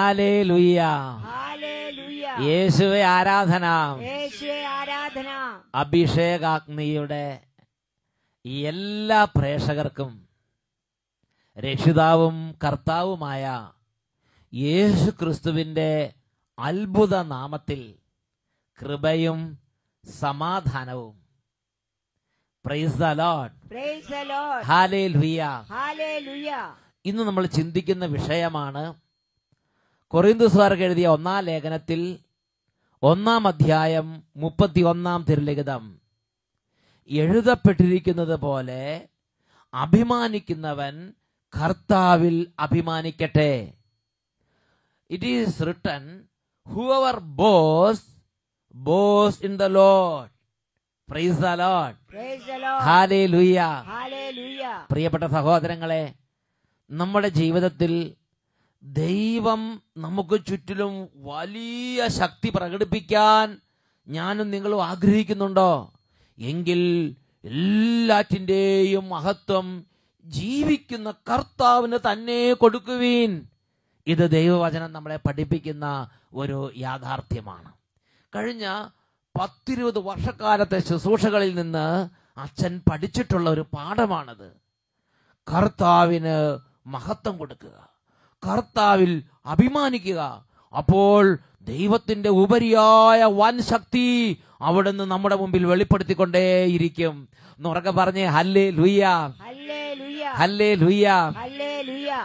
Hallelujah. യേശുവേ ആരാധന. അഭിഷേകാഗ്നിയുടെ എല്ലാ പ്രേക്ഷകർക്കും രക്ഷിതാവും കർത്താവുമായ യേശു ക്രിസ്തുവിന്റെ അത്ഭുത നാമത്തിൽ കൃപയും സമാധാനവും. Praise the Lord. ഹല്ലേലൂയ. ഇന്ന് നമ്മൾ ചിന്തിക്കുന്ന വിഷയമാണ് കൊറിന്തോസുകാർക്ക് എഴുതിയ 1-ാം ലേഖനത്തിൽ 1-ാം അധ്യായം 31-ാം തിരുലിഖിതം എഴുതപ്പെട്ടിരിക്കുന്നത് പോലെ അഭിമാനിക്കുന്നവൻ കർത്താവിൽ അഭിമാനിക്കട്ടെ. It is written, whoever boasts in the Lord. Praise the Lord. Hallelujah. പ്രിയപ്പെട്ട സഹോദരങ്ങളെ, നമ്മുടെ ജീവിതത്തിൽ ദൈവം നമുക്ക് ചുറ്റിലും വലിയ ശക്തി പ്രകടിപ്പിക്കാൻ ഞാനും നിങ്ങളും ആഗ്രഹിക്കുന്നുണ്ടോ? എങ്കിൽ എല്ലാറ്റിൻ്റെയും മഹത്വം ജീവിക്കുന്ന കർത്താവിന് തന്നെ കൊടുക്കുവീൻ. ഇത് ദൈവവചനം നമ്മളെ പഠിപ്പിക്കുന്ന ഒരു യാഥാർത്ഥ്യമാണ്. കഴിഞ്ഞ 10-20 വർഷക്കാലത്തെ ശുശ്രൂഷകളിൽ നിന്ന് അച്ഛൻ പഠിച്ചിട്ടുള്ള ഒരു പാഠമാണത്. കർത്താവിന് മഹത്വം കൊടുക്കുക, കർത്താവിൽ അഭിമാനിക്കുക. അപ്പോൾ ദൈവത്തിന്റെ ഉപരിയായ വൻ ശക്തി അവിടുന്ന് നമ്മുടെ മുമ്പിൽ വെളിപ്പെടുത്തിക്കൊണ്ടേയിരിക്കും. ഉറക്കെ പറഞ്ഞേ ഹല്ലേലൂയ, ഹല്ലേലൂയ.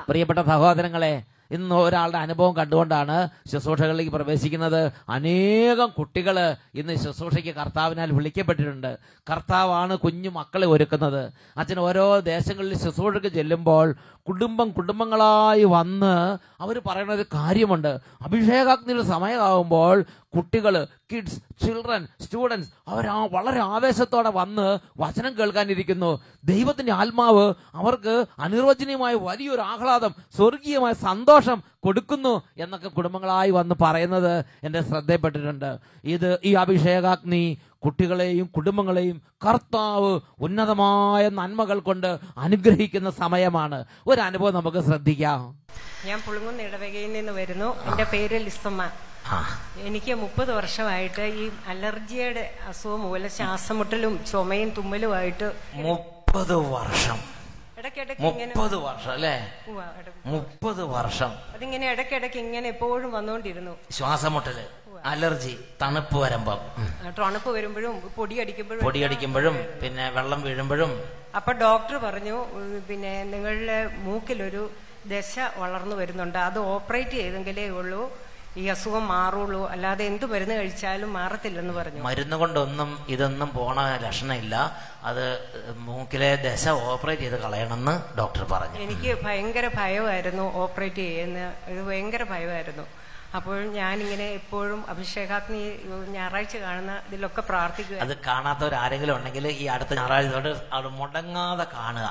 പ്രിയപ്പെട്ട സഹോദരങ്ങളെ, ഇന്ന് ഒരാളുടെ അനുഭവം കണ്ടുകൊണ്ടാണ് ശുശ്രൂഷകളിലേക്ക് പ്രവേശിക്കുന്നത്. അനേകം കുട്ടികൾ ഇന്ന് ശുശ്രൂഷയ്ക്ക് കർത്താവിനാൽ വിളിക്കപ്പെട്ടിട്ടുണ്ട്. കർത്താവാണ് കുഞ്ഞു മക്കളെ ഒരുക്കുന്നത്. അച്ഛൻ ഓരോ ദേശങ്ങളിൽ ശുശ്രൂഷയ്ക്ക് ചെല്ലുമ്പോൾ കുടുംബങ്ങളായി വന്ന് അവർ പറയുന്ന ഒരു കാര്യമുണ്ട്. അഭിഷേകാഗ്നിയുടെ സമയമാകുമ്പോൾ കുട്ടികൾ, കിഡ്സ്, ചിൽഡ്രൻ, സ്റ്റുഡൻസ് അവർ വളരെ ആവേശത്തോടെ വന്ന് വചനം കേൾക്കാനിരിക്കുന്നു. ദൈവത്തിന്റെ ആത്മാവ് അവർക്ക് അനിർവചനീയമായ വലിയൊരു ആഹ്ലാദം, സ്വർഗീയമായ സന്തോഷം കൊടുക്കുന്നു എന്നൊക്കെ കുടുംബങ്ങളായി വന്ന് പറയുന്നത് എൻ്റെ ശ്രദ്ധയിൽപ്പെട്ടിട്ടുണ്ട്. ഈ അഭിഷേകാഗ്നി കുട്ടികളെയും കുടുംബങ്ങളെയും കർത്താവ് ഉന്നതമായ നന്മകൾ കൊണ്ട് അനുഗ്രഹിക്കുന്ന സമയമാണ്. ഒരു അനുഭവം നമുക്ക് ശ്രദ്ധിക്കാം. ഞാൻ പുളുങ്ങുന്ന ഇടവകയിൽ നിന്ന് വരുന്നു. എൻ്റെ പേര് ലിസമ്മ. എനിക്ക് 30 വർഷമായിട്ട് ഈ അലർജിയുടെ അസുഖം മൂലം ശ്വാസമുട്ടലും ചുമയും തുമ്മലുമായിട്ട് 30 വർഷം. ഇടയ്ക്കിടയ്ക്ക് 30 വർഷം അല്ലേ? 30 വർഷം അതിങ്ങനെ ഇടയ്ക്കിടയ്ക്ക് ഇങ്ങനെ എപ്പോഴും വന്നുകൊണ്ടിരുന്നു. ശ്വാസമുട്ടല്, അലർജി, തണുപ്പ് വരുമ്പോഴും പൊടിയടിക്കുമ്പോഴും പിന്നെ വെള്ളം വീഴുമ്പോഴും. അപ്പൊ ഡോക്ടർ പറഞ്ഞു, പിന്നെ നിങ്ങളുടെ മൂക്കിലൊരു ദശ വളർന്നു വരുന്നുണ്ട്, അത് ഓപ്പറേറ്റ് ചെയ്തെങ്കിലേ ഉള്ളൂ ഈ അസുഖം മാറുള്ളൂ, അല്ലാതെ എന്ത് മരുന്ന് കഴിച്ചാലും മാറത്തില്ലെന്ന് പറഞ്ഞു. മരുന്ന് കൊണ്ടൊന്നും ഇതൊന്നും പോണ ലക്ഷണമില്ല, അത് മൂക്കിലെ ദശ ഓപ്പറേറ്റ് ചെയ്ത് കളയണമെന്ന് ഡോക്ടർ പറഞ്ഞു. എനിക്ക് ഭയങ്കര ഭയമായിരുന്നു ഓപ്പറേറ്റ് ചെയ്യുന്ന, ഇത് ഭയങ്കര ഭയമായിരുന്നു. അപ്പോൾ ഞാനിങ്ങനെ എപ്പോഴും അഭിഷേകാഗ്നി ഞായറാഴ്ച കാണുന്ന ഇതിലൊക്കെ പ്രാർത്ഥിക്കുക. അത് കാണാത്തവരാരെങ്കിലും ഉണ്ടെങ്കിൽ ഈ അടുത്ത ഞായറാഴ്ച തൊട്ട് അവിടെ മുടങ്ങാതെ കാണുക.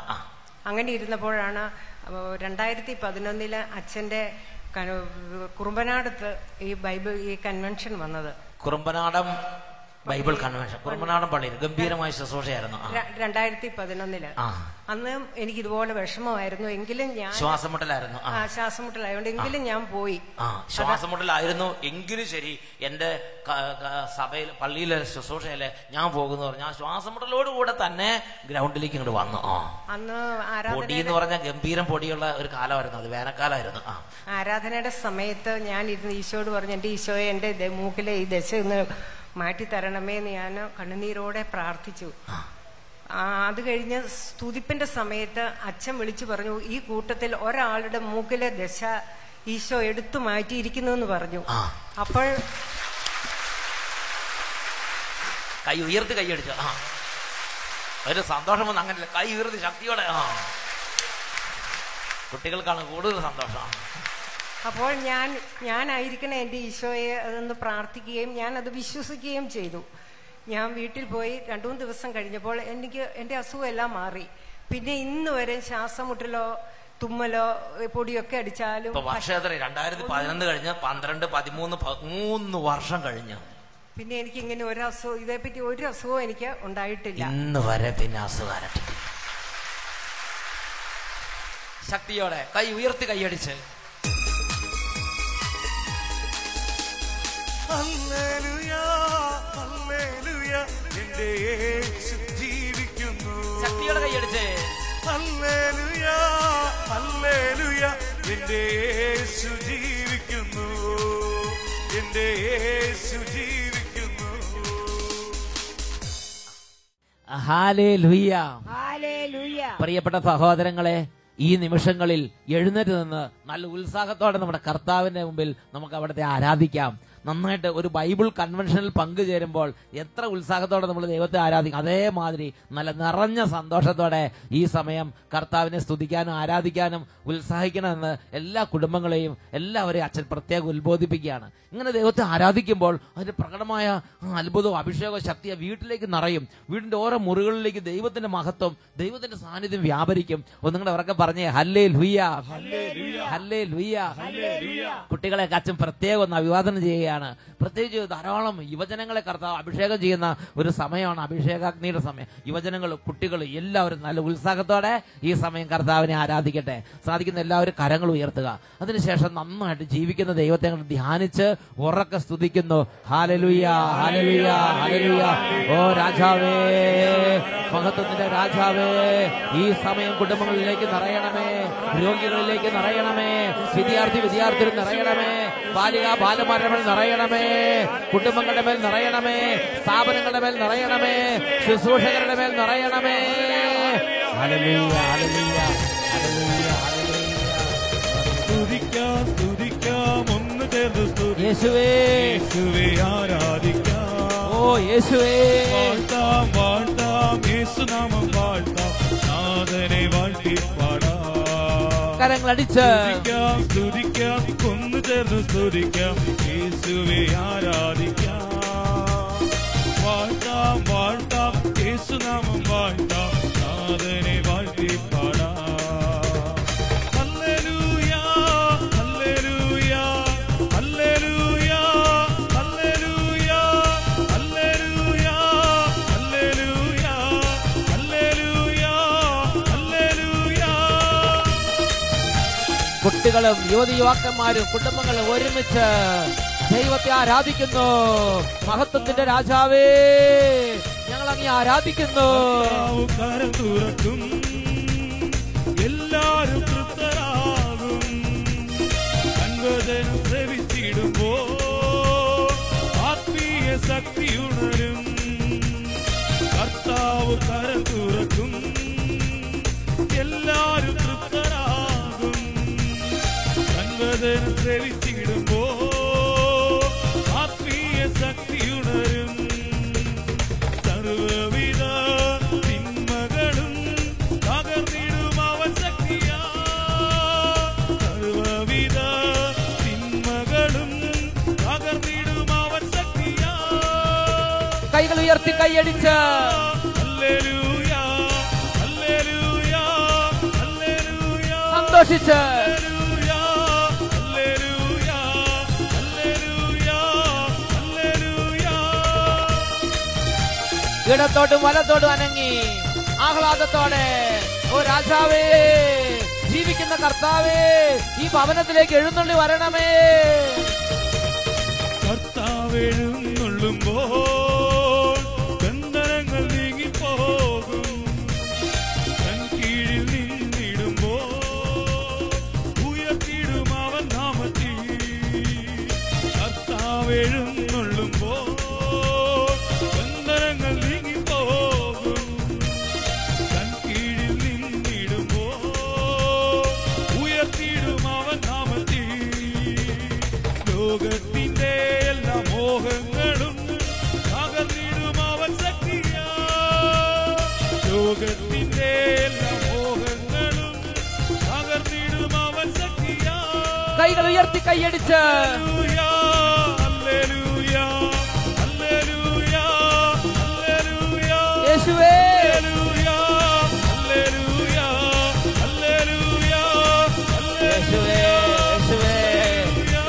അങ്ങനെ ഇരുന്നപ്പോഴാണ് 2011 അച്ഛന്റെ കുറുമ്പനാടത്ത് ഈ കൺവെൻഷൻ വന്നത്. കുറുമ്പനാടം ബൈബിൾ കൺവെൻഷൻ, കുറുമ്പനാടൻ പള്ളിയിൽ ഗംഭീരമായ ശുശ്രൂഷയായിരുന്നു 2011. അന്ന് എനിക്ക് ഇതുപോലെ വിഷമമായിരുന്നു. എങ്കിലും ഞാൻ ശ്വാസമുട്ടലായതുകൊണ്ട് എങ്കിലും ഞാൻ പോയി. ശ്വാസമുട്ടലായിരുന്നു എങ്കിലും ശരി, എന്റെ സഭയിൽ പള്ളിയിലെ ശുശ്രൂഷയിലെ ഞാൻ പോകുന്നു പറഞ്ഞു. ആ ശ്വാസമുട്ടലോട് കൂടെ തന്നെ ഗ്രൗണ്ടിലേക്ക് ഇങ്ങോട്ട് വന്നു. അന്ന് പൊടി എന്ന് പറഞ്ഞാൽ ഗംഭീരം പൊടിയുള്ള ഒരു കാലമായിരുന്നു, അത് വേനൽക്കാലമായിരുന്നു. ആരാധനയുടെ സമയത്ത് ഞാൻ ഇരുന്ന് ഈശോയോട് പറഞ്ഞു, എന്റെ ഈശോയെ എന്റെ മൂക്കിലെ ഈ ദശ ഒന്ന് മാറ്റിത്തരണമേ എന്ന് ഞാൻ കണ്ണുനീരോടെ പ്രാർത്ഥിച്ചു. അത് കഴിഞ്ഞ് സ്തുതിപ്പിന്റെ സമയത്ത് അച്ഛൻ വിളിച്ചു പറഞ്ഞു, ഈ കൂട്ടത്തിൽ ഒരാളുടെ മൂക്കിലെ ദശ ഈശോ എടുത്തു മാറ്റിയിരിക്കുന്നു എന്ന് പറഞ്ഞു. അപ്പോൾ കൈ ഉയർത്തി കൈയടിച്ചു. ഒരു സന്തോഷം വന്ന് അങ്ങനെയല്ല, കൈ ഉയർത്തി ശക്തിയോടെ. കുട്ടികൾക്കാണ് കൂടുതൽ സന്തോഷം. അപ്പോൾ ഞാനായിരിക്കണം എൻ്റെ ഈശോയെ അതൊന്ന് പ്രാർത്ഥിക്കുകയും ഞാൻ അത് വിശ്വസിക്കുകയും ചെയ്തു. ഞാൻ വീട്ടിൽ പോയി 2-3 ദിവസം കഴിഞ്ഞപ്പോൾ എൻ്റെ അസുഖം എല്ലാം മാറി. പിന്നെ ഇന്ന് വരെ ശ്വാസമുട്ടലോ തുമ്മലോ പൊടിയൊക്കെ അടിച്ചാലും. വർഷം 2011 കഴിഞ്ഞ് 12, 13, 13 വർഷം കഴിഞ്ഞു. പിന്നെ എനിക്ക് ഇങ്ങനെ ഒരു അസുഖം, ഇതേപ്പറ്റി ഒരു അസുഖവും എനിക്ക് ഉണ്ടായിട്ടില്ല ഇന്ന് വരെ. പിന്നെ അസുഖം ശക്തിയോടെ കൈ ഉയർത്തി കൈയടിച്ച് ഹല്ലേലൂയ ഹല്ലേലൂയ എന്റെ യേശു ജീവിക്കുന്നു. ശക്തിയോടെ കൈയടിച്ച് ഹല്ലേലൂയ ഹല്ലേലൂയ എന്റെ യേശു ജീവിക്കുന്നു, എന്റെ യേശു ജീവിക്കുന്നു. ഹല്ലേലൂയ. ഹല്ലേലൂയ. പ്രിയപ്പെട്ട സഹോദരങ്ങളെ, ഈ നിമിഷങ്ങളിൽ എഴുന്നേറ്റ് നിന്ന് നല്ല ഉത്സാഹത്തോടെ നമ്മുടെ കർത്താവിന്റെ മുമ്പിൽ നമുക്ക് അവിടുത്തെ ആരാധിക്കാം. നന്നായിട്ട് ഒരു ബൈബിൾ കൺവെൻഷനിൽ പങ്കുചേരുമ്പോൾ എത്ര ഉത്സാഹത്തോടെ നമ്മൾ ദൈവത്തെ ആരാധിക്കും, അതേമാതിരി നല്ല നിറഞ്ഞ സന്തോഷത്തോടെ ഈ സമയം കർത്താവിനെ സ്തുതിക്കാനും ആരാധിക്കാനും ഉത്സാഹിക്കണമെന്ന് എല്ലാ കുടുംബങ്ങളെയും എല്ലാവരെയും അച്ഛൻ പ്രത്യേകം ഉത്ബോധിപ്പിക്കുകയാണ്. ഇങ്ങനെ ദൈവത്തെ ആരാധിക്കുമ്പോൾ അതിന്റെ പ്രകടമായ അത്ഭുതവും അഭിഷേകവും ശക്തിയെ വീട്ടിലേക്ക് നിറയും. വീടിന്റെ ഓരോ മുറികളിലേക്ക് ദൈവത്തിന്റെ മഹത്വം, ദൈവത്തിന്റെ സാന്നിധ്യം വ്യാപരിക്കും. നിങ്ങളുടെ അവരൊക്കെ പറഞ്ഞേ ഹല്ലേലൂയ ഹല്ലേലൂയ. കുട്ടികളെ അച്ഛൻ പ്രത്യേകം ഒന്ന് അഭിവാദനം ചെയ്യുകയാണ്. പ്രത്യേകിച്ച് ധാരാളം യുവജനങ്ങളെ കർത്താവ് അഭിഷേകം ചെയ്യുന്ന ഒരു സമയമാണ്, അഭിഷേകാഗ്നിയുടെ സമയം. യുവജനങ്ങൾ, കുട്ടികൾ എല്ലാവരും നല്ല ഉത്സാഹത്തോടെ ഈ സമയം കർത്താവിനെ ആരാധിക്കട്ടെ. സാധിക്കുന്ന എല്ലാവരും കരങ്ങൾ ഉയർത്തുക. അതിനുശേഷം നന്നായിട്ട് ജീവിക്കുന്ന ദൈവത്തെ ധ്യാനിച്ച് ഉറക്കെ സ്തുതിക്കുന്നു. ഹല്ലേലൂയ ഹല്ലേലൂയ ഹല്ലേലൂയ. ഓ രാജാവേ, മഹത്വത്തിന്റെ രാജാവേ, ഈ സമയം കുടുംബങ്ങളിലേക്ക് നിറയണമേ, രോഗികളിലേക്ക് നിറയണമേ, വിദ്യാർത്ഥികൾ നിറയണമേ, ബാലന്മാരുടെ മേൽ നിറയണമേ, കുടുംബങ്ങളുടെ മേൽ നിറയണമേ, സ്ഥാപനങ്ങളുടെ മേൽ നിറയണമേ, ശുശ്രൂഷകരുടെ മേൽ നിറയണമേ. ഹല്ലേലൂയ ഹല്ലേലൂയ ഹല്ലേലൂയ സ്തുതിക്കാം സ്തുതിക്കാം ഒന്ന് ചേർന്ന് സ്തുതിക്കാം. യേശുവേ യേശുവേ ആരാധിക്കാം. ഓ യേശുവേ വാഴ്ത്താം വാഴ്ത്താം യേശുനാമം വാഴ്ത്താം, നാഥനെ വാഴ്ത്തി പാടാം. കരങ്ങളടിച്ച് സ്തുതിക്കാം സ്തുതിക്കാം ഒന്ന് ചേർന്ന് സ്തുതിക്കാം. യേശുവേ ആരാധിക്കാം. വാഴ്ത്താം വാഴ്ത്താം യേശുനാമം വാഴ്ത്താം, നാഥനെ വാഴ്ത്തി പാടാം. ഹല്ലേലൂയ ഹല്ലേലൂയ ഹല്ലേലൂയ ഹല്ലേലൂയ ഹല്ലേലൂയ ഹല്ലേലൂയ ഹല്ലേലൂയ ഹല്ലേലൂയ. കുട്ടികളും യുവതിയുവാക്കന്മാരും കുടുംബങ്ങളും ഒരുമിച്ച് ദൈവത്തെ ആരാധിക്കുന്നു. മഹത്വത്തിന്റെ രാജാവേ, ഞങ്ങൾ അങ്ങേ ആരാധിക്കുന്നു. കരം തുറക്കും, എല്ലാരും തൃപ്തരാകും. അൻപതനും ശ്രവിച്ചിടുമ്പോ ആത്മീയ ശക്തി ഉണരും. കർത്താവ് കരം തുറക്കും, എല്ലാരും തൃപ്തരാകും. അൻപതനും ശ്രവിച്ചിടുമ്പോ ആത്മീയ ശക്തി ഉണരും. സർവവിധ തിന്മകളും തകർന്നിടും അവൻ ശക്തിയാ. സർവവിധ തിന്മകളും തകർന്നിടും അവൻ ശക്തിയാ. കൈകൾ ഉയർത്തി കൈയടിച്ച് ഹല്ലേലൂയ ഹല്ലേലൂയ ഹല്ലേലൂയ സന്തോഷിച്ച് ഹല്ലേലൂയ ഹല്ലേലൂയ ഹല്ലേലൂയ ഹല്ലേലൂയ. ഇടത്തോട്ടും വലത്തോട്ടും അനങ്ങി ആഹ്ലാദത്തോടെ, ഓ രാജാവേ, ജീവിക്കുന്ന കർത്താവേ, ഈ ഭവനത്തിലേക്ക് എഴുന്നള്ളി വരണമേ. കർത്താവെഴുന്നള്ളുമ്പോൾ ബന്ധനങ്ങൾ നീങ്ങിപ്പോകും. തൻ കീഴിൽ നിന്നിടുമ്പോൾ ഉയർത്തിയിടും അവൻ നാമത്തിൽ. കർത്താവെഴുന്നള്ളുമ്പോൾ ബന്ധനങ്ങൾ നീങ്ങിപ്പോകും. തൻ കീഴിൽ നിന്നിടുമ്പോൾ ഉയർത്തിയിടും അവൻ നാമത്തിൽ. ലോകത്തിന്റെ എല്ലാ മോഹങ്ങളും തകർന്നിടും അവൻ ശക്തിയാ. ലോകത്തിന്റെ എല്ലാ മോഹങ്ങളും തകർന്നിടും അവൻ ശക്തിയാ. കൈകൾ ഉയർത്തി കൈയടിച്ച് ഹല്ലേലൂയ ഹല്ലേലൂയ ഹല്ലേലൂയ ഹല്ലേലൂയ യേശുവേ ഹല്ലേലൂയ ഹല്ലേലൂയ ഹല്ലേലൂയ യേശുവേ യേശുവേ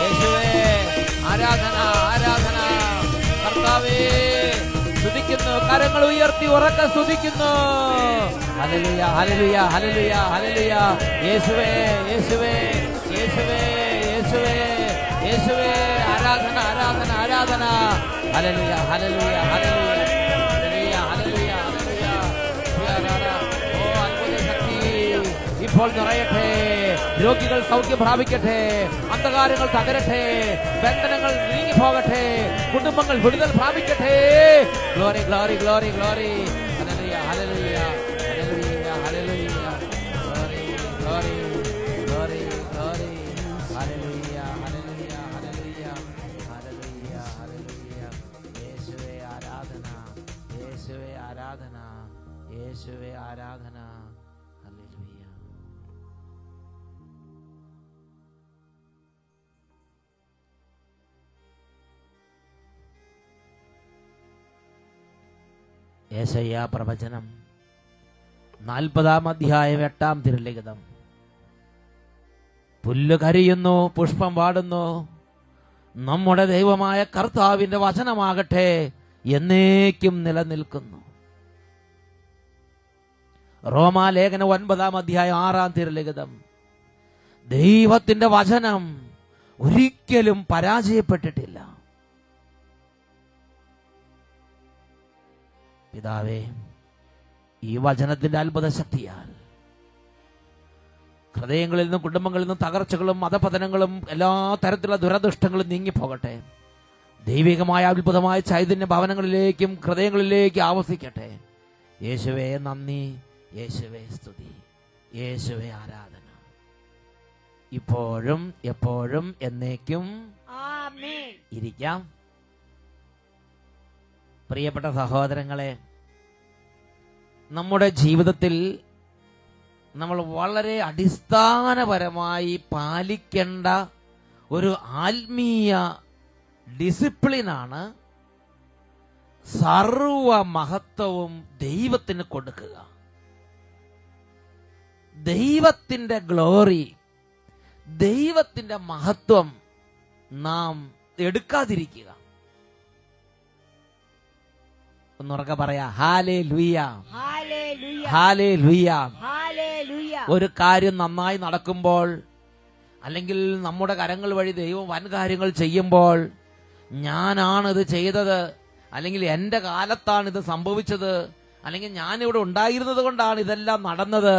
യേശുവേ. ആരാധന ആരാധന. കർത്താവേ, സ്തുതിക്കുന്നു. കരങ്ങൾ ഉയർത്തി ഉറക്കെ സ്തുതിക്കുന്നു. ഹല്ലേലൂയ ഹല്ലേലൂയ ഹല്ലേലൂയ ഹല്ലേലൂയ. യേശുവേ യേശുവേ യേശുവേ യേശുവേ യേശുവേ. ആരാധന ആരാധന ആരാധന. ഹല്ലേലൂയ ഹല്ലേലൂയ ഹല്ലേലൂയ ഹല്ലേലൂയ ഹല്ലേലൂയ ഹല്ലേലൂയ. ഓ അത്ഭുത ശക്തി ഇപ്പോൾ നിറയട്ടെ. രോഗികൾ സൗഖ്യം പ്രാപിക്കട്ടെ, അന്ധകാരങ്ങൾ തകരട്ടെ, ബന്ധനങ്ങൾ നീങ്ങിപ്പോകട്ടെ, കുടുംബങ്ങൾ വിടുതൽ പ്രാപിക്കട്ടെ. Glory glory glory glory. ഹല്ലേലൂയ ഹല്ലേലൂയ ഹല്ലേലൂയ ഹല്ലേലൂയ. Glory glory glory glory. ഹല്ലേലൂയ ഹല്ലേലൂയ ഹല്ലേലൂയ ഹല്ലേലൂയ ഹല്ലേലൂയ. യേശുവേ ആരാധന, യേശുവേ ആരാധന, യേശുവേ ആരാധന. ഹല്ലേലൂയ. യേശയ്യാ പ്രവചനം 40-ാം അധ്യായം 8-ാം തിരുലിഖിതം. പുല്ല് കരിയുന്നു, പുഷ്പം വാടുന്നു, നമ്മുടെ ദൈവമായ കർത്താവിന്റെ വചനമാകട്ടെ എന്നേക്കും നിലനിൽക്കുന്നു. റോമാലേഖനം 9-ാം അധ്യായം 6-ാം തിരുലിഖിതം. ദൈവത്തിന്റെ വചനം ഒരിക്കലും പരാജയപ്പെട്ടിട്ടില്ല. പിതാവേ, ഈ വചനത്തിന്റെ അത്ഭുത ശക്തിയാൽ ഹൃദയങ്ങളിൽ നിന്നും കുടുംബങ്ങളിൽ നിന്നും തകർച്ചകളും മതപതനങ്ങളും എല്ലാ തരത്തിലുള്ള ദുരദൃഷ്ടങ്ങളും നീങ്ങിപ്പോകട്ടെ. ദൈവികമായ അത്ഭുതമായ ചൈതന്യ ഭവനങ്ങളിലേക്കും ഹൃദയങ്ങളിലേക്കും ആവസിക്കട്ടെ. യേശുവേ നന്ദി, യേശുവേ സ്തുതി, യേശുവേ ആരാധന, ഇപ്പോഴും എപ്പോഴും എന്നേക്കും ആമേൻ. ഇരിക്കാം. പ്രിയപ്പെട്ട സഹോദരങ്ങളെ, നമ്മുടെ ജീവിതത്തിൽ നമ്മൾ വളരെ അടിസ്ഥാനപരമായി പാലിക്കേണ്ട ഒരു ആത്മീയ ഡിസിപ്ലിനാണ് സർവ മഹത്വവും ദൈവത്തിന് കൊടുക്കുക. ദൈവത്തിന്റെ ഗ്ലോറി, ദൈവത്തിന്റെ മഹത്വം നാം എടുക്കാതിരിക്കുക. ഒന്നുറക്കെ പറയാ, ഹല്ലേലൂയ ഹല്ലേലൂയ ഹല്ലേലൂയ. ഹല്ലേലൂയ. ഒരു കാര്യം നന്നായി നടക്കുമ്പോൾ, അല്ലെങ്കിൽ നമ്മുടെ കരങ്ങൾ വഴി ദൈവം വൻ കാര്യങ്ങൾ ചെയ്യുമ്പോൾ, ഞാനാണിത് ചെയ്തത്, അല്ലെങ്കിൽ എന്റെ കാലത്താണ് ഇത് സംഭവിച്ചത്, അല്ലെങ്കിൽ ഞാനിവിടെ ഉണ്ടായിരുന്നത് കൊണ്ടാണ് ഇതെല്ലാം നടന്നത്,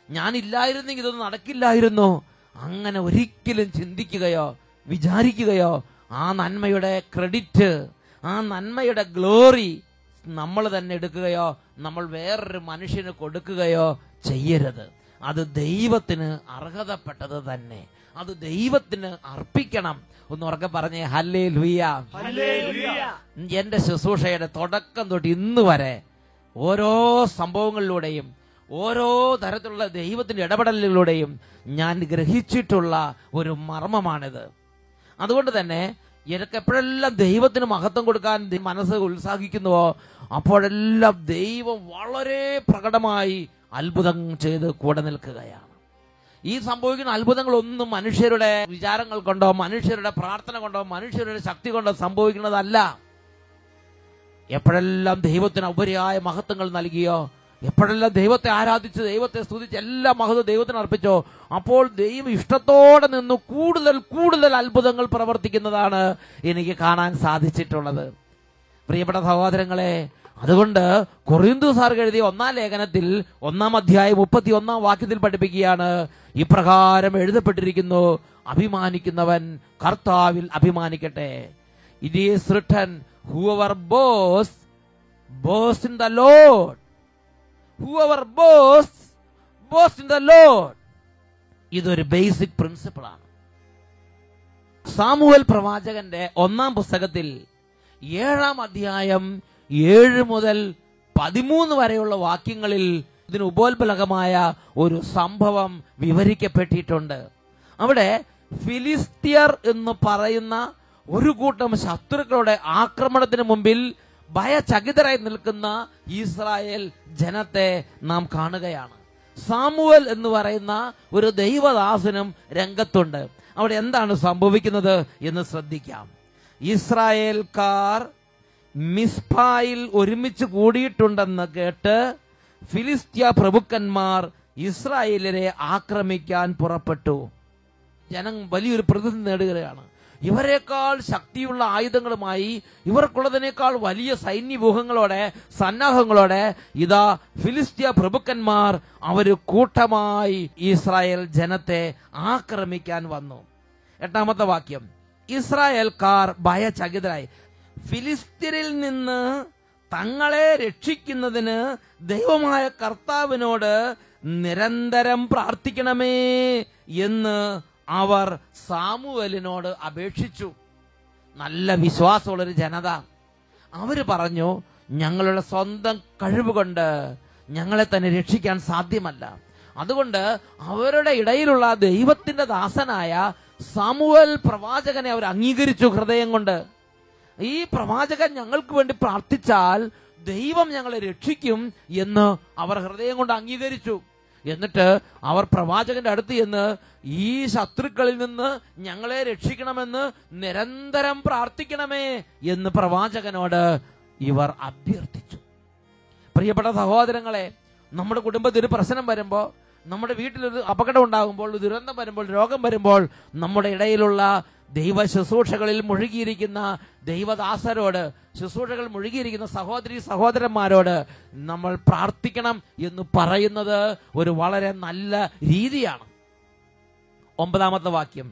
ഞാനില്ലായിരുന്നെങ്കിൽ ഇതൊന്നും നടക്കില്ലായിരുന്നു, അങ്ങനെ ഒരിക്കലും ചിന്തിക്കുകയോ വിചാരിക്കുകയോ ആ നന്മയുടെ ക്രെഡിറ്റ്, ആ നന്മയുടെ ഗ്ലോറി നമ്മൾ തന്നെ എടുക്കുകയോ നമ്മൾ വേറൊരു മനുഷ്യന് കൊടുക്കുകയോ ചെയ്യരുത്. അത് ദൈവത്തിന് അർഹതപ്പെട്ടത് തന്നെ, അത് ദൈവത്തിന് അർപ്പിക്കണം. ഒന്ന് ഉറക്കെ പറഞ്ഞേ, ഹല്ലേലൂയ. എന്റെ ശുശ്രൂഷയുടെ തുടക്കം തൊട്ട് ഇന്ന് വരെ ഓരോ സംഭവങ്ങളിലൂടെയും ഓരോ തരത്തിലുള്ള ദൈവത്തിന്റെ ഇടപെടലുകളിലൂടെയും ഞാൻ ഗ്രഹിച്ചിട്ടുള്ള ഒരു മർമ്മമാണിത്. അതുകൊണ്ട് തന്നെ എനിക്ക് എപ്പോഴെല്ലാം ദൈവത്തിന് മഹത്വം കൊടുക്കാൻ മനസ്സ് ഉത്സാഹിക്കുന്നുവോ അപ്പോഴെല്ലാം ദൈവം വളരെ പ്രകടമായി അത്ഭുതം ചെയ്ത് കൂടെ നിൽക്കുകയാണ്. ഈ സംഭവിക്കുന്ന അത്ഭുതങ്ങളൊന്നും മനുഷ്യരുടെ വിചാരങ്ങൾ കൊണ്ടോ മനുഷ്യരുടെ പ്രാർത്ഥന കൊണ്ടോ മനുഷ്യരുടെ ശക്തി കൊണ്ടോ സംഭവിക്കുന്നതല്ല. എപ്പോഴെല്ലാം ദൈവത്തിന് ഉപരിയായ മഹത്വങ്ങൾ നൽകിയോ, എപ്പോഴെല്ലാം ദൈവത്തെ ആരാധിച്ച് ദൈവത്തെ സ്തുതിച്ച് എല്ലാ മഹത്വം ദൈവത്തിന് അർപ്പിച്ചോ, അപ്പോൾ ദൈവം ഇഷ്ടത്തോടെ നിന്ന് കൂടുതൽ കൂടുതൽ അത്ഭുതങ്ങൾ പ്രവർത്തിക്കുന്നതാണ് എനിക്ക് കാണാൻ സാധിച്ചിട്ടുള്ളത്. പ്രിയപ്പെട്ട സഹോദരങ്ങളെ, അതുകൊണ്ട് കൊറിന്തോസാർക്ക് എഴുതിയ 1-ാം ലേഖനത്തിൽ 1-ാം അധ്യായം 31-ാം വാക്യത്തിൽ പഠിപ്പിക്കുകയാണ്, ഇപ്രകാരം എഴുതപ്പെട്ടിരിക്കുന്നു, അഭിമാനിക്കുന്നവൻ കർത്താവിൽ അഭിമാനിക്കട്ടെ. It is written, whoever boasts, boast in the Lord. Whoever boasts, boast in the Lord. ഇതൊരു ബേസിക് പ്രിൻസിപ്പിൾ ആണ്. സാമുവേൽ പ്രവാചകന്റെ 1-ാം പുസ്തകത്തിൽ 7-ാം അധ്യായം 7 മുതൽ 13 വരെയുള്ള വാക്യങ്ങളിൽ ഇതിന് ഉപോത്ബലകമായ ഒരു സംഭവം വിവരിക്കപ്പെട്ടിട്ടുണ്ട്. അവിടെ ഫിലിസ്ത്യർ എന്ന് പറയുന്ന ഒരു കൂട്ടം ശത്രുക്കളുടെ ആക്രമണത്തിന് മുമ്പിൽ ഭയചകിതരായി നിൽക്കുന്ന ഇസ്രായേൽ ജനത്തെ നാം കാണുകയാണ്. സാമുവേൽ എന്ന് പറയുന്ന ഒരു ദൈവദാസനും രംഗത്തുണ്ട്. അവിടെ എന്താണ് സംഭവിക്കുന്നത് എന്ന് ശ്രദ്ധിക്കാം. ഇസ്രായേൽക്കാർ മിസ്പായിൽ ഒരുമിച്ച് കൂടിയിട്ടുണ്ടെന്ന് കേട്ട് ഫിലിസ്ത്യ പ്രഭുക്കന്മാർ ഇസ്രായേലിനെ ആക്രമിക്കാൻ പുറപ്പെട്ടു. ജനം വലിയൊരു പ്രതിസന്ധി നേടുകയാണ്. ഇവരെക്കാൾ ശക്തിയുള്ള ആയുധങ്ങളുമായി, ഇവർക്കുള്ളതിനേക്കാൾ വലിയ സൈന്യവ്യൂഹങ്ങളോടെ, സന്നാഹങ്ങളോടെ ഇതാ ഫിലിസ്ത്യ പ്രഭുക്കന്മാർ അവര് കൂട്ടമായി ഇസ്രായേൽ ജനത്തെ ആക്രമിക്കാൻ വന്നു. 8-ാമത്തെ വാക്യം, ഇസ്രായേൽക്കാർ ഭയചകിതരായി. ഫിലിസ്ത്യരിൽ നിന്ന് തങ്ങളെ രക്ഷിക്കുന്നതിന് ദൈവമായ കർത്താവിനോട് നിരന്തരം പ്രാർത്ഥിക്കണമേ എന്ന് അവർ സാമുവേലിനോട് അപേക്ഷിച്ചു. നല്ല വിശ്വാസമുള്ളൊരു ജനത. അവര് പറഞ്ഞു, ഞങ്ങളുടെ സ്വന്തം കഴിവുകൊണ്ട് ഞങ്ങളെ തന്നെ രക്ഷിക്കാൻ സാധ്യമല്ല. അതുകൊണ്ട് അവരുടെ ഇടയിലുള്ള ദൈവത്തിന്റെ ദാസനായ സാമുവേൽ പ്രവാചകനെ അവർ അംഗീകരിച്ചു ഹൃദയം കൊണ്ട്. ഈ പ്രവാചകൻ ഞങ്ങൾക്ക് വേണ്ടി പ്രാർത്ഥിച്ചാൽ ദൈവം ഞങ്ങളെ രക്ഷിക്കും എന്ന് അവർ ഹൃദയം കൊണ്ട് അംഗീകരിച്ചു. എന്നിട്ട് അവർ പ്രവാചകന്റെ അടുത്ത് ചെന്ന് ഈ ശത്രുക്കളിൽ നിന്ന് ഞങ്ങളെ രക്ഷിക്കണമെന്ന് നിരന്തരം പ്രാർത്ഥിക്കണമേ എന്ന് പ്രവാചകനോട് ഇവർ അഭ്യർത്ഥിച്ചു. പ്രിയപ്പെട്ട സഹോദരങ്ങളെ, നമ്മുടെ കുടുംബത്തിൽ ഒരു പ്രശ്നം വരുമ്പോൾ, നമ്മുടെ വീട്ടിലൊരു അപകടം ഉണ്ടാകുമ്പോൾ, ദുരന്തം വരുമ്പോൾ, രോഗം വരുമ്പോൾ, നമ്മുടെ ഇടയിലുള്ള ദൈവ ശുശ്രൂഷകളിൽ മുഴുകിയിരിക്കുന്ന ദൈവദാസരോട്, ശുശ്രൂഷകൾ മുഴുകിയിരിക്കുന്ന സഹോദരി സഹോദരന്മാരോട് നമ്മൾ പ്രാർത്ഥിക്കണം എന്ന് പറയുന്നത് ഒരു വളരെ നല്ല രീതിയാണ്. 9-ാമത്തെ വാക്യം,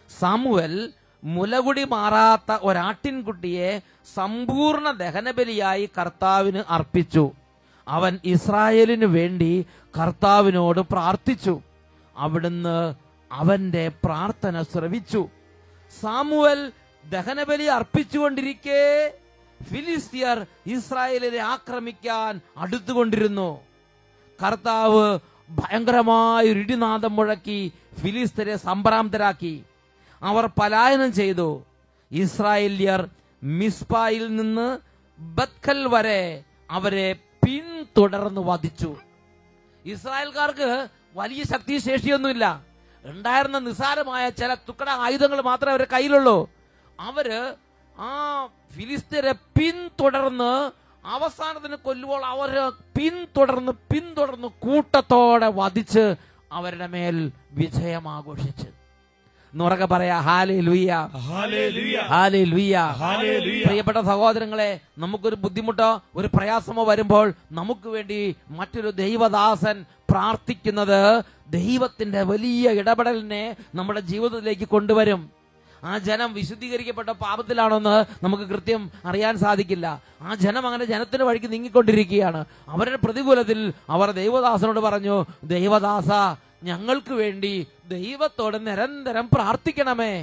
സാമുവേൽ മുലകുടി മാറാത്ത ഒരാട്ടിൻകുട്ടിയെ സമ്പൂർണ്ണ ദഹനബലിയായി കർത്താവിന് അർപ്പിച്ചു. അവൻ ഇസ്രായേലിനു വേണ്ടി കർത്താവിനോട് പ്രാർത്ഥിച്ചു. അവിടുന്ന് അവന്റെ പ്രാർത്ഥന ശ്രവിച്ചു. സാമുവേൽ ദഹനബലി അർപ്പിച്ചുകൊണ്ടിരിക്കെ ഫിലിസ്ത്യർ ഇസ്രായേലിനെ ആക്രമിക്കാൻ അടുത്തുകൊണ്ടിരുന്നു. കർത്താവ് ഭയങ്കരമായ ഒരു ഇടിനാദം മുഴക്കി ഫിലിസ്ത്യരെ സംഭ്രാന്തരാക്കി. അവർ പലായനം ചെയ്തു. ഇസ്രായേല്യർ മിസ്പായിൽ നിന്ന് ബത്കൽ വരെ അവരെ പിന്തുടർന്ന് വധിച്ചു. ഇസ്രായേൽക്കാർക്ക് വലിയ ശക്തിശേഷിയൊന്നുമില്ല. ഉണ്ടായിരുന്ന നിസ്സാരമായ ചില തുക്കട ആയുധങ്ങൾ മാത്രമേ അവരുടെ കയ്യിലുള്ളൂ. അവര് ആ ഫിലിസ്ത്യരെ പിന്തുടർന്ന് അവസാനത്തിന് കൊല്ലുമ്പോൾ അവര് പിന്തുടർന്ന് കൂട്ടത്തോടെ വധിച്ച് അവരുടെ മേൽ വിജയം ആഘോഷിച്ച്. എന്നുറക്കെ പറയാ ഹല്ലേലൂയ, ഹല്ലേലൂയ, ഹല്ലേലൂയ. ഹല്ലേലൂയ. പ്രിയപ്പെട്ട സഹോദരങ്ങളെ, നമുക്കൊരു ബുദ്ധിമുട്ടോ ഒരു പ്രയാസമോ വരുമ്പോൾ നമുക്ക് വേണ്ടി മറ്റൊരു ദൈവദാസൻ പ്രാർത്ഥിക്കുന്നത് ദൈവത്തിന്റെ വലിയ ഇടപെടലിനെ നമ്മുടെ ജീവിതത്തിലേക്ക് കൊണ്ടുവരും. ആ ജനം വിശുദ്ധീകരിക്കപ്പെട്ട പാപത്തിലാണെന്ന് നമുക്ക് കൃത്യം അറിയാൻ സാധിക്കില്ല. ആ ജനം അങ്ങനെ ജനത്തിന് വഴിക്ക് നീങ്ങിക്കൊണ്ടിരിക്കുകയാണ്. അവരുടെ പ്രതികൂലത്തിൽ അവർ ദൈവദാസനോട് പറഞ്ഞു, ദൈവദാസ, ഞങ്ങൾക്ക് വേണ്ടി ദൈവത്തോട് നിരന്തരം പ്രാർത്ഥിക്കണമേ.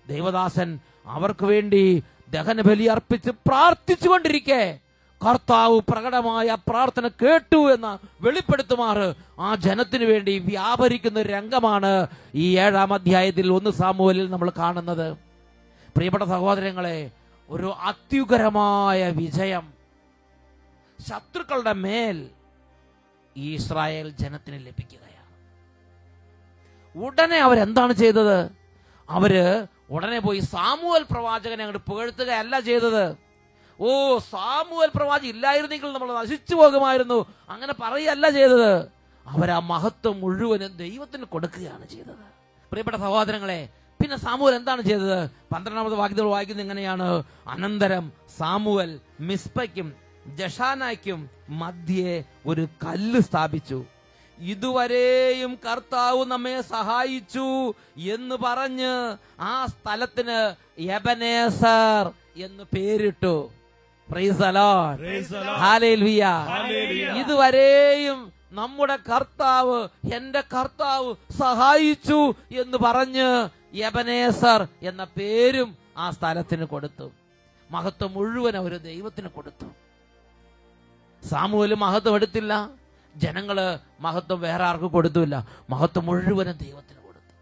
ദൈവദാസൻ അവർക്ക് വേണ്ടി ദഹനബലി അർപ്പിച്ച് പ്രാർത്ഥിച്ചുകൊണ്ടിരിക്കെ കർത്താവ് പ്രകടമായ പ്രാർത്ഥന കേട്ടു എന്ന് വെളിപ്പെടുത്തുമാറ് ആ ജനത്തിനു വേണ്ടി വ്യാപരിക്കുന്ന ഒരു രംഗമാണ് ഈ 7-ാം അധ്യായത്തിൽ 1 സാമുവേലിൽ നമ്മൾ കാണുന്നത്. പ്രിയപ്പെട്ട സഹോദരങ്ങളെ, ഒരു അത്യുഗ്രമായ വിജയം ശത്രുക്കളുടെ മേൽ ഈ ഇസ്രായേൽ ജനത്തിന് ലഭിക്കുകയാണ്. ഉടനെ അവരെന്താണ് ചെയ്തത്? അവര് ഉടനെ പോയി സാമുവേൽ പ്രവാചകനെ അങ്ങോട്ട് പുകഴ്ത്തുകയല്ല ചെയ്തത്. ഓ, സാമുവേൽ പ്രവാചകൻ ഇല്ലായിരുന്നെങ്കിൽ നമ്മൾ നശിച്ചു പോകുമായിരുന്നു, അങ്ങനെ പറയല്ല ചെയ്തത്. അവരാ മഹത്വം മുഴുവനും ദൈവത്തിന് കൊടുക്കുകയാണ് ചെയ്തത്. പ്രിയപ്പെട്ട സഹോദരങ്ങളെ, പിന്നെ സാമുവേൽ എന്താണ് ചെയ്തത്? 12-ാമത്തെ വാക്യത്തിൽ വായിക്കുന്നത് എങ്ങനെയാണ്? അനന്തരം സാമുവേൽ മിസ്പയ്ക്കും ജഷാനായ്ക്കും മധ്യേ ഒരു കല്ല് സ്ഥാപിച്ചു. ഇതുവരെയും കർത്താവ് നമ്മെ സഹായിച്ചു എന്ന് പറഞ്ഞ് ആ സ്ഥലത്തിന് എബനേസർ എന്ന് പേരിട്ടു. Praise the Lord, hallelujah. ഇതുവരെയും നമ്മുടെ കർത്താവ്, എന്റെ കർത്താവ് സഹായിച്ചു എന്ന് പറഞ്ഞ് എബനേസർ എന്ന പേരും ആ സ്ഥലത്തിന് കൊടുത്തു. മഹത്വം മുഴുവൻ അവര് ദൈവത്തിന് കൊടുത്തു. സാമുവേല് മഹത്വം എടുത്തില്ല, ജനങ്ങള് മഹത്വം വേറെ ആർക്കും കൊടുത്തില്ല, മഹത്വം മുഴുവനും ദൈവത്തിന് കൊടുത്തു.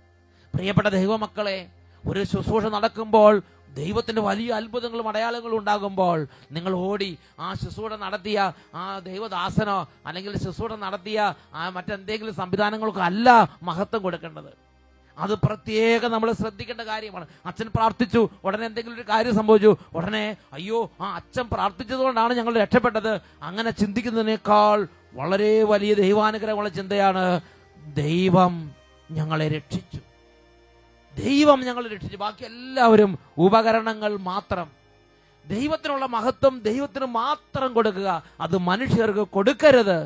പ്രിയപ്പെട്ട ദൈവമക്കളെ, ഒരു ശുശ്രൂഷ നടക്കുമ്പോൾ, ദൈവത്തിന്റെ വലിയ അത്ഭുതങ്ങളും അടയാളങ്ങളും ഉണ്ടാകുമ്പോൾ നിങ്ങൾ ഓടി ആ ശുശ്രൂഷ നടത്തിയ ആ ദൈവദാസനോ അല്ലെങ്കിൽ ശുശ്രൂഷ നടത്തിയ ആ മറ്റെന്തെങ്കിലും സംവിധാനങ്ങൾക്കോ അല്ല മഹത്വം കൊടുക്കേണ്ടത്. അത് പ്രത്യേകം നമ്മൾ ശ്രദ്ധിക്കേണ്ട കാര്യമാണ്. അച്ഛൻ പ്രാർത്ഥിച്ചു, ഉടനെ എന്തെങ്കിലും ഒരു കാര്യം സംഭവിച്ചു, ഉടനെ അയ്യോ ആ അച്ഛൻ പ്രാർത്ഥിച്ചതുകൊണ്ടാണ് ഞങ്ങൾ രക്ഷപ്പെട്ടത്, അങ്ങനെ ചിന്തിക്കുന്നതിനേക്കാൾ വളരെ വലിയ ദൈവാനുഗ്രഹമുള്ള ചിന്തയാണ് ദൈവം ഞങ്ങളെ രക്ഷിച്ചു, ദൈവം ഞങ്ങളെ രക്ഷിച്ചു, ബാക്കി എല്ലാവരും ഉപകരണങ്ങൾ മാത്രം. ദൈവത്തിനുള്ള മഹത്വം ദൈവത്തിന് മാത്രം കൊടുക്കുക, അത് മനുഷ്യർക്ക് കൊടുക്കരുത്.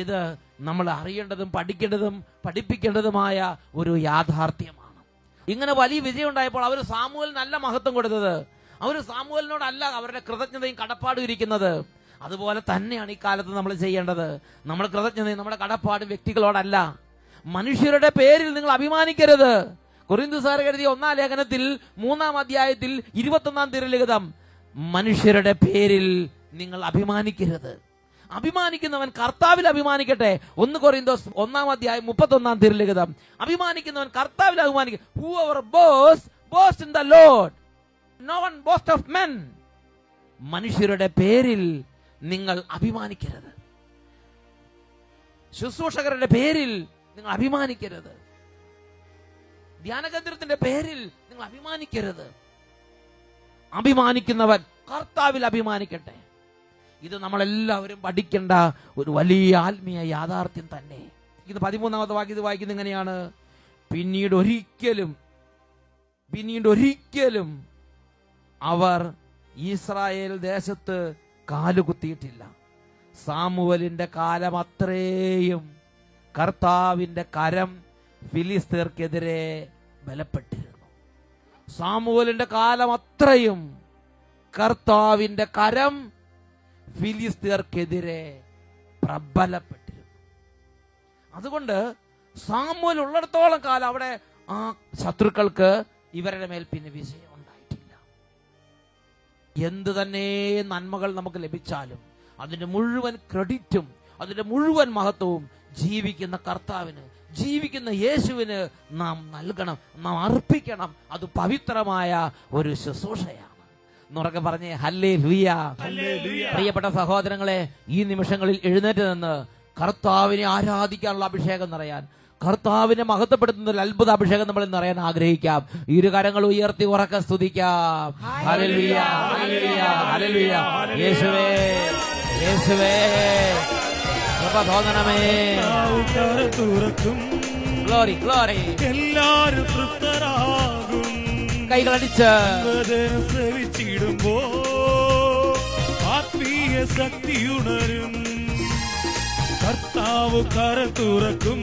ഇത് നമ്മൾ അറിയേണ്ടതും പഠിക്കേണ്ടതും പഠിപ്പിക്കേണ്ടതുമായ ഒരു യാഥാർത്ഥ്യമാണ്. ഇങ്ങനെ വലിയ വിജയം ഉണ്ടായപ്പോൾ അവർ സാമുവേലിന് നല്ല മഹത്വം കൊടുത്തത്. അവർ സാമുവേലിനോടല്ല അവരുടെ കൃതജ്ഞതയും കടപ്പാടും ഇരിക്കുന്നത്. അതുപോലെ തന്നെയാണ് ഈ കാലത്ത് നമ്മൾ ചെയ്യേണ്ടത്. നമ്മൾ കൃതജ്ഞതയും നമ്മുടെ കടപ്പാടും വ്യക്തികളോടല്ല, മനുഷ്യരുടെ പേരിൽ നിങ്ങൾ അഭിമാനിക്കരുത്. കൊരിന്ത്യർ എഴുതിയ 1-ാം ലേഖനത്തിൽ 3-ാം അധ്യായത്തിൽ 21-ാം തിരുലിഖിതം, മനുഷ്യരുടെ പേരിൽ നിങ്ങൾ അഭിമാനിക്കരുത്. അഭിമാനിക്കുന്നവൻ കർത്താവിൽ അഭിമാനിക്കട്ടെ. 1 കൊരിന്ത്യർ 1-ാം അധ്യായം 31-ാം തിരുലിഖിതം. അഭിമാനിക്കുന്നവൻ കർത്താവിൽ അഭിമാനിക്കട്ടെ. Whoever boasts in the Lord, no one boast of men. മനുഷ്യരുടെ പേരിൽ നിങ്ങൾ അഭിമാനിക്കരുത്. ശുശ്രൂഷകരുടെ പേരിൽ നിങ്ങൾ അഭിമാനിക്കരുത്. ധ്യാനകേന്ദ്രത്തിന്റെ പേരിൽ നിങ്ങൾ അഭിമാനിക്കരുത്. അഭിമാനിക്കുന്നവൻ കർത്താവിൽ അഭിമാനിക്കട്ടെ. ഇത് നമ്മളെല്ലാവരും പഠിക്കേണ്ട ഒരു വലിയ ആത്മീയ യാഥാർത്ഥ്യം തന്നെ. ഇത് 13-ാമത്തെ വാക്യം വായിക്കുന്നത് ഇങ്ങനെയാണ്: പിന്നീട് ഒരിക്കലും അവർ ഇസ്രായേൽ ദേശത്ത് കാലുകുത്തിയിട്ടില്ല. സാമുവേലിന്റെ കാലം അത്രയും കർത്താവിന്റെ കരം ഫിലിസ്തീർക്കെതിരെ ബലപ്പെട്ടിരുന്നു. സാമുവേലിന്റെ കാലം അത്രയും കർത്താവിന്റെ കരം ഫിലിസ്തീർക്കെതിരെ പ്രബലപ്പെട്ടിരുന്നു. അതുകൊണ്ട് സാമുവേൽ ഉള്ളിടത്തോളം കാലം അവിടെ ആ ശത്രുക്കൾക്ക് ഇവരുടെ മേൽ പിന്നെ വിജയം ഉണ്ടായിട്ടില്ല. എന്തു തന്നെ നന്മകൾ നമുക്ക് ലഭിച്ചാലും അതിന്റെ മുഴുവൻ ക്രെഡിറ്റും അതിന്റെ മുഴുവൻ മഹത്വവും ജീവിക്കുന്ന കർത്താവിന്, ജീവിക്കുന്ന യേശുവിന് നാം നൽകണം, നാം അർപ്പിക്കണം. അത് പവിത്രമായ ഒരു ശുശ്രൂഷയാണ്. എന്നുറക്കെ പറഞ്ഞേ ഹല്ലേലൂയ. പ്രിയപ്പെട്ട സഹോദരങ്ങളെ, ഈ നിമിഷങ്ങളിൽ എഴുന്നേറ്റ് നിന്ന് കർത്താവിനെ ആരാധിക്കാനുള്ള അഭിഷേകം നിറയാൻ, കർത്താവിനെ മഹത്വപ്പെടുത്തുന്ന ഒരു അത്ഭുത അഭിഷേകം നമ്മൾ നിറയാൻ ആഗ്രഹിക്കാം. ഇരു കരങ്ങൾ ഉയർത്തി ഉറക്കെ സ്തുതിക്കാം. ഹല്ലേലൂയ, ഹല്ലേലൂയ, ഹല്ലേലൂയ. യേശുവേ, യേശുവേ, കൃപ തോന്നണമേ. Glory, glory. എല്ലാരും തൃപ്തരാകും. കൈകളടിച്ച് സേവിച്ചിടുമ്പോ ആത്മീയ ശക്തിയുണരും. കർത്താവ് കര തുറക്കും.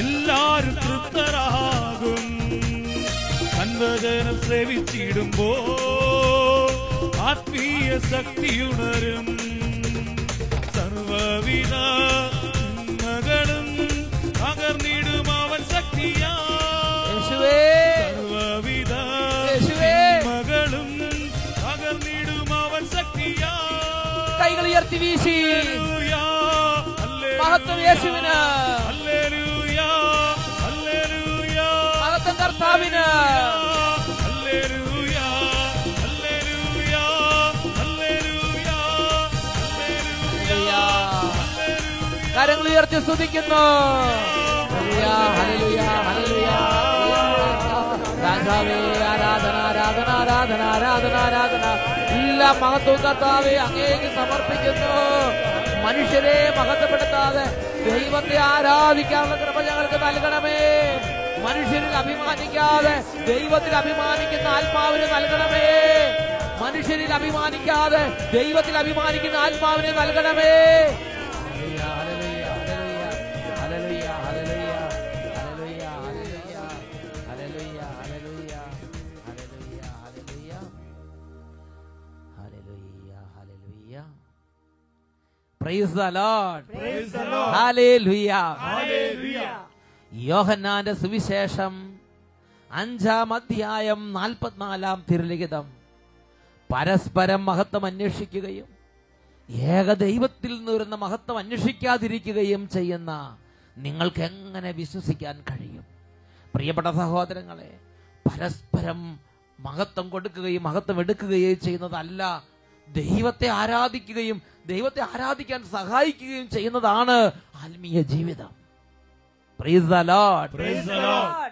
എല്ലാരും തൃപ്തരാകും. അൻവദനം സേവിച്ചിടുമ്പോ ആത്മീയ ശക്തിയുണരും. സർവവിധ മകളും പകർന്നിടും അവൻ ശക്തിയാ. സർവവിധ മകളും പകർന്നിടും അവൻ ശക്തിയാ. കൈകൾ ഉയർത്തി വീശി മഹത്വം യേശുവിന്, മഹത്വം കർത്താവിന്. കരങ്ങൾ ഉയർത്തി സ്തുതിക്കുന്നു. രാജാവേ, ആരാധന, ആരാധന, ആരാധന, ആരാധന, ആരാധന. എല്ലാ മഹത്വവും കർത്താവേ അങ്ങേക്ക് സമർപ്പിക്കുന്നു. മനുഷ്യരെ മഹത്വപ്പെടുത്താതെ ദൈവത്തെ ആരാധിക്കാനുള്ള കൃപ ഞങ്ങൾക്ക് നൽകണമേ. മനുഷ്യരിൽ അഭിമാനിക്കാതെ ദൈവത്തിൽ അഭിമാനിക്കുന്ന ആത്മാവിനെ നൽകണമേ. മനുഷ്യരിൽ അഭിമാനിക്കാതെ ദൈവത്തിൽ അഭിമാനിക്കുന്ന ആത്മാവിനെ നൽകണമേ. Praise the Lord. Praise the Lord. Hallelujah. Hallelujah. യോഹന്നാന്റെ സുവിശേഷം 5-ാം അധ്യായം 44-ാം തിരുലിഖിതം. പരസ്പരം മഹത്വം അന്വേഷിക്കുകയും ഏകദൈവത്തിൽ നിന്ന് വരുന്ന മഹത്വം അന്വേഷിക്കാതിരിക്കുകയും ചെയ്യുന്ന നിങ്ങൾക്ക് എങ്ങനെ വിശ്വസിക്കാൻ കഴിയും? പ്രിയപ്പെട്ട സഹോദരങ്ങളെ, പരസ്പരം മഹത്വം കൊടുക്കുകയും മഹത്വം എടുക്കുകയും ചെയ്യുന്നതല്ല, ദൈവത്തെ ആരാധിക്കുകയും ദൈവത്തെ ആരാധിക്കാൻ സഹായിക്കുകയും ചെയ്യുന്നതാണ് ആത്മീയ ജീവിതം. Praise the Lord. Praise the Lord.